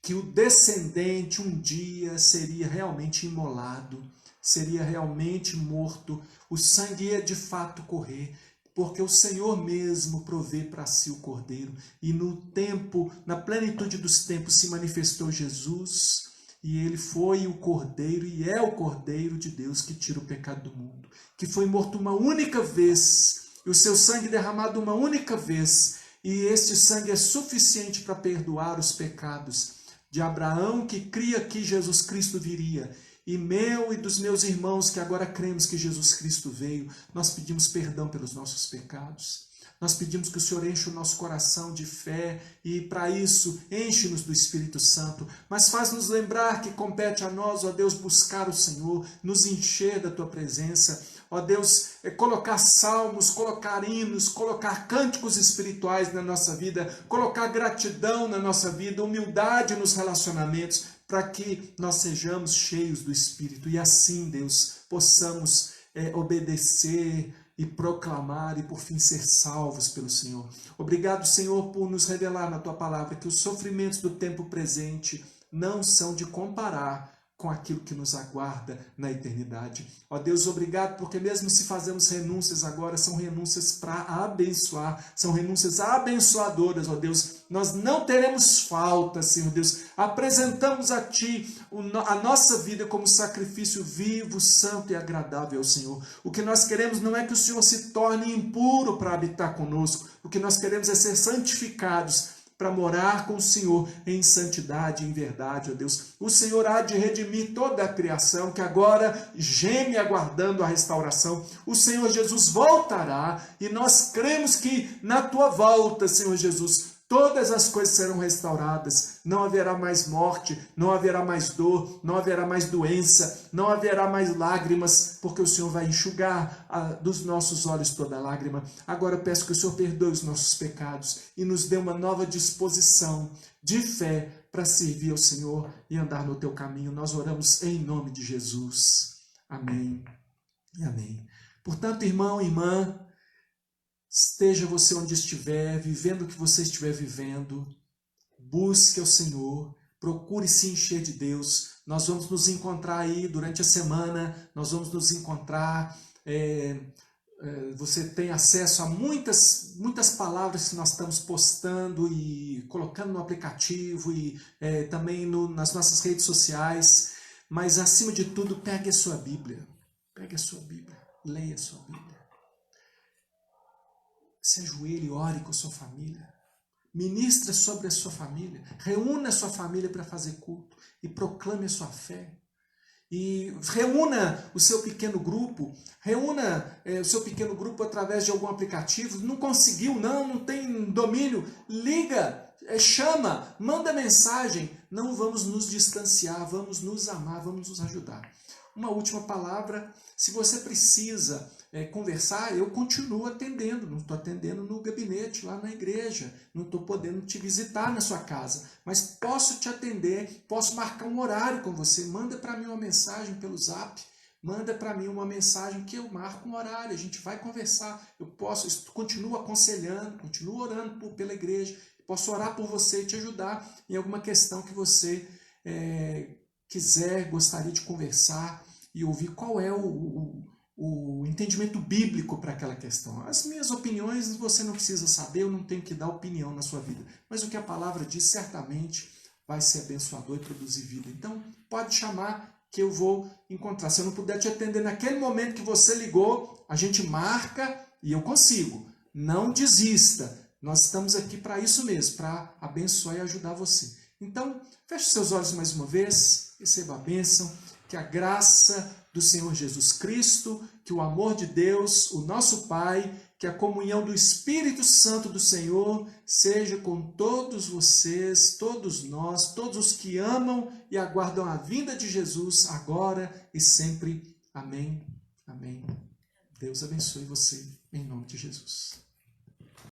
que o descendente um dia seria realmente imolado, seria realmente morto, o sangue ia de fato correr, porque o Senhor mesmo provê para si o Cordeiro, e no tempo, na plenitude dos tempos, se manifestou Jesus, e ele foi o Cordeiro, e é o Cordeiro de Deus que tira o pecado do mundo, que foi morto uma única vez, e o seu sangue derramado uma única vez, e este sangue é suficiente para perdoar os pecados de Abraão, que cria que Jesus Cristo viria, e meu e dos meus irmãos que agora cremos que Jesus Cristo veio. Nós pedimos perdão pelos nossos pecados. Nós pedimos que o Senhor enche o nosso coração de fé e, para isso, enche-nos do Espírito Santo. Mas faz-nos lembrar que compete a nós, ó Deus, buscar o Senhor, nos encher da Tua presença. Ó Deus, colocar salmos, colocar hinos, colocar cânticos espirituais na nossa vida, colocar gratidão na nossa vida, humildade nos relacionamentos, para que nós sejamos cheios do Espírito. E assim, Deus, possamos obedecer e proclamar e por fim ser salvos pelo Senhor. Obrigado, Senhor, por nos revelar na Tua palavra que os sofrimentos do tempo presente não são de comparar com aquilo que nos aguarda na eternidade. Ó Deus, obrigado, porque mesmo se fazemos renúncias agora, são renúncias para abençoar, são renúncias abençoadoras, ó Deus. Nós não teremos falta, Senhor Deus. Apresentamos a Ti a nossa vida como sacrifício vivo, santo e agradável ao Senhor. O que nós queremos não é que o Senhor se torne impuro para habitar conosco. O que nós queremos é ser santificados para morar com o Senhor em santidade e em verdade, ó Deus. O Senhor há de redimir toda a criação que agora geme aguardando a restauração. O Senhor Jesus voltará e nós cremos que na Tua volta, Senhor Jesus, todas as coisas serão restauradas, não haverá mais morte, não haverá mais dor, não haverá mais doença, não haverá mais lágrimas, porque o Senhor vai enxugar dos nossos olhos toda lágrima. Agora eu peço que o Senhor perdoe os nossos pecados e nos dê uma nova disposição de fé para servir ao Senhor e andar no Teu caminho. Nós oramos em nome de Jesus. Amém e amém. Portanto, irmão e irmã, esteja você onde estiver, vivendo o que você estiver vivendo, busque ao Senhor, procure se encher de Deus. Nós vamos nos encontrar aí durante a semana, nós vamos nos encontrar. Você tem acesso a muitas palavras que nós estamos postando e colocando no aplicativo e também nas nossas redes sociais. Mas, acima de tudo, pegue a sua Bíblia, leia a sua Bíblia. Se ajoelhe e ore com a sua família. Ministre sobre a sua família. Reúna a sua família para fazer culto. E proclame a sua fé. E reúna o seu pequeno grupo. Reúna o seu pequeno grupo através de algum aplicativo. Não conseguiu, não tem domínio. Liga, chama, manda mensagem. Não vamos nos distanciar, vamos nos amar, vamos nos ajudar. Uma última palavra, se você precisa conversar, eu continuo atendendo, não estou atendendo no gabinete, lá na igreja, não estou podendo te visitar na sua casa, mas posso te atender, posso marcar um horário com você, manda para mim uma mensagem pelo Zap, manda para mim uma mensagem que eu marco um horário, a gente vai conversar, continuo aconselhando, continuo orando pela igreja, posso orar por você e te ajudar em alguma questão que você gostaria de conversar. e ouvir qual é o entendimento bíblico para aquela questão. As minhas opiniões você não precisa saber, eu não tenho que dar opinião na sua vida. Mas o que a palavra diz certamente vai ser abençoador e produzir vida. Então, pode chamar que eu vou encontrar. Se eu não puder te atender naquele momento que você ligou, a gente marca e eu consigo. Não desista. Nós estamos aqui para isso mesmo, para abençoar e ajudar você. Então, feche seus olhos mais uma vez, receba a bênção, que a graça do Senhor Jesus Cristo, que o amor de Deus, o nosso Pai, que a comunhão do Espírito Santo do Senhor seja com todos vocês, todos nós, todos os que amam e aguardam a vinda de Jesus agora e sempre. Amém. Amém. Deus abençoe você, em nome de Jesus.